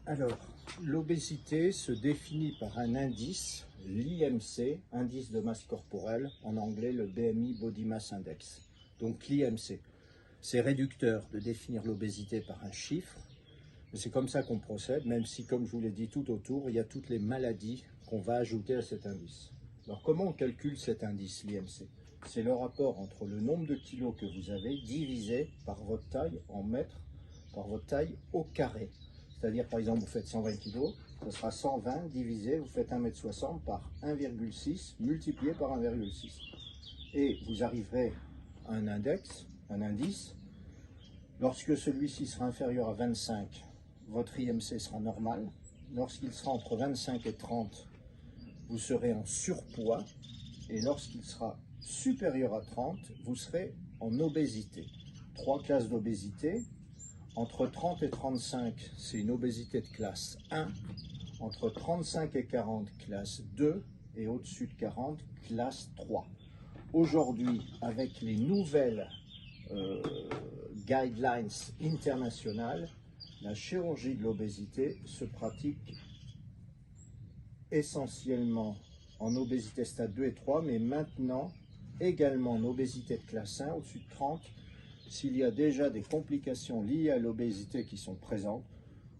Alors, l'obésité se définit par un indice, l'IMC, indice de masse corporelle, en anglais le BMI Body Mass Index. Donc l'IMC, c'est réducteur de définir l'obésité par un chiffre, mais c'est comme ça qu'on procède, même si, comme je vous l'ai dit tout autour, il y a toutes les maladies qu'on va ajouter à cet indice. Alors comment on calcule cet indice, l'IMC? C'est le rapport entre le nombre de kilos que vous avez divisé par votre taille en mètres, par votre taille au carré. C'est-à-dire, par exemple, vous faites 120 kg, ce sera 120 divisé, vous faites 1,60 m par 1,6 multiplié par 1,6. Et vous arriverez à un index, un indice. Lorsque celui-ci sera inférieur à 25, votre IMC sera normal. Lorsqu'il sera entre 25 et 30, vous serez en surpoids. Et lorsqu'il sera supérieur à 30, vous serez en obésité. 3 classes d'obésité. Entre 30 et 35, c'est une obésité de classe 1. Entre 35 et 40, classe 2. Et au-dessus de 40, classe 3. Aujourd'hui, avec les nouvelles guidelines internationales, la chirurgie de l'obésité se pratique essentiellement en obésité stade 2 et 3, mais maintenant également en obésité de classe 1, au-dessus de 30, s'il y a déjà des complications liées à l'obésité qui sont présentes,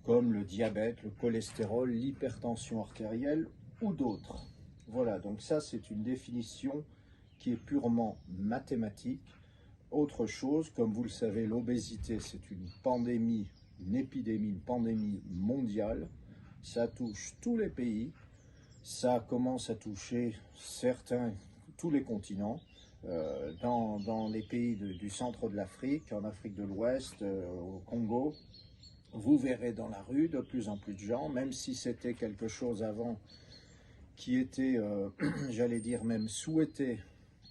comme le diabète, le cholestérol, l'hypertension artérielle ou d'autres. Voilà, donc ça c'est une définition qui est purement mathématique. Autre chose, comme vous le savez, l'obésité c'est une pandémie, une épidémie, une pandémie mondiale. Ça touche tous les pays, ça commence à toucher tous les continents. Dans les pays du centre de l'Afrique, en Afrique de l'Ouest, au Congo, vous verrez dans la rue de plus en plus de gens, même si c'était quelque chose avant qui était, j'allais dire même souhaité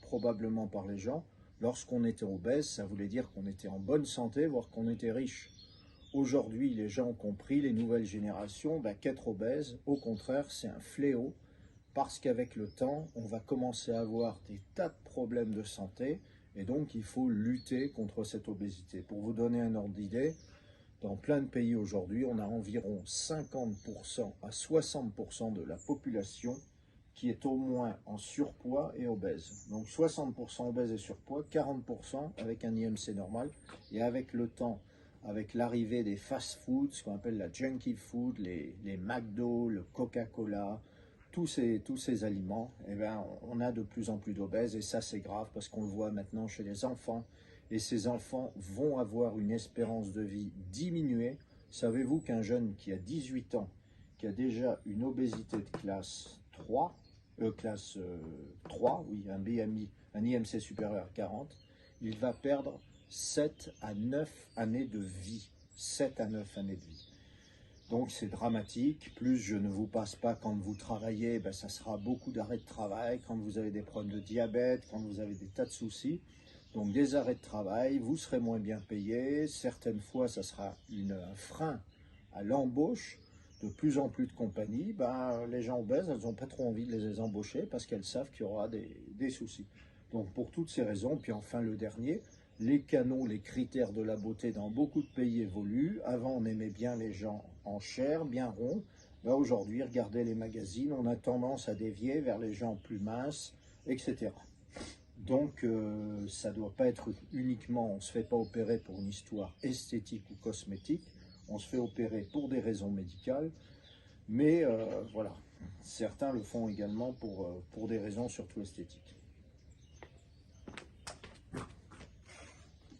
probablement par les gens. Lorsqu'on était obèse, ça voulait dire qu'on était en bonne santé, voire qu'on était riche. Aujourd'hui, les gens ont compris, les nouvelles générations, qu'être obèse, au contraire, c'est un fléau. Parce qu'avec le temps, on va commencer à avoir des tas de problèmes de santé et donc il faut lutter contre cette obésité. Pour vous donner un ordre d'idée, dans plein de pays aujourd'hui, on a environ 50% à 60% de la population qui est au moins en surpoids et obèse. Donc 60% obèse et surpoids, 40% avec un IMC normal. Et avec le temps, avec l'arrivée des fast-foods, ce qu'on appelle la junkie food, les McDo, le Coca-Cola, tous ces aliments, on a de plus en plus d'obèses et ça c'est grave parce qu'on le voit maintenant chez les enfants et ces enfants vont avoir une espérance de vie diminuée. Savez-vous qu'un jeune qui a 18 ans, qui a déjà une obésité de classe 3, oui, un BMI, un IMC supérieur à 40, il va perdre 7 à 9 années de vie. 7 à 9 années de vie. Donc c'est dramatique, plus je ne vous passe pas quand vous travaillez, ça sera beaucoup d'arrêts de travail, quand vous avez des problèmes de diabète, quand vous avez des tas de soucis. Donc des arrêts de travail, vous serez moins bien payé, certaines fois ça sera un frein à l'embauche. De plus en plus de compagnies, les gens obèses, elles n'ont pas trop envie de les embaucher parce qu'elles savent qu'il y aura des soucis. Donc pour toutes ces raisons, puis enfin le dernier, les canons, les critères de la beauté dans beaucoup de pays évoluent. Avant, on aimait bien les gens en chair, bien ronds. Aujourd'hui, regardez les magazines, on a tendance à dévier vers les gens plus minces, etc. Donc, ça ne doit pas être uniquement, on ne se fait pas opérer pour une histoire esthétique ou cosmétique, on se fait opérer pour des raisons médicales, mais voilà, certains le font également pour des raisons surtout esthétiques.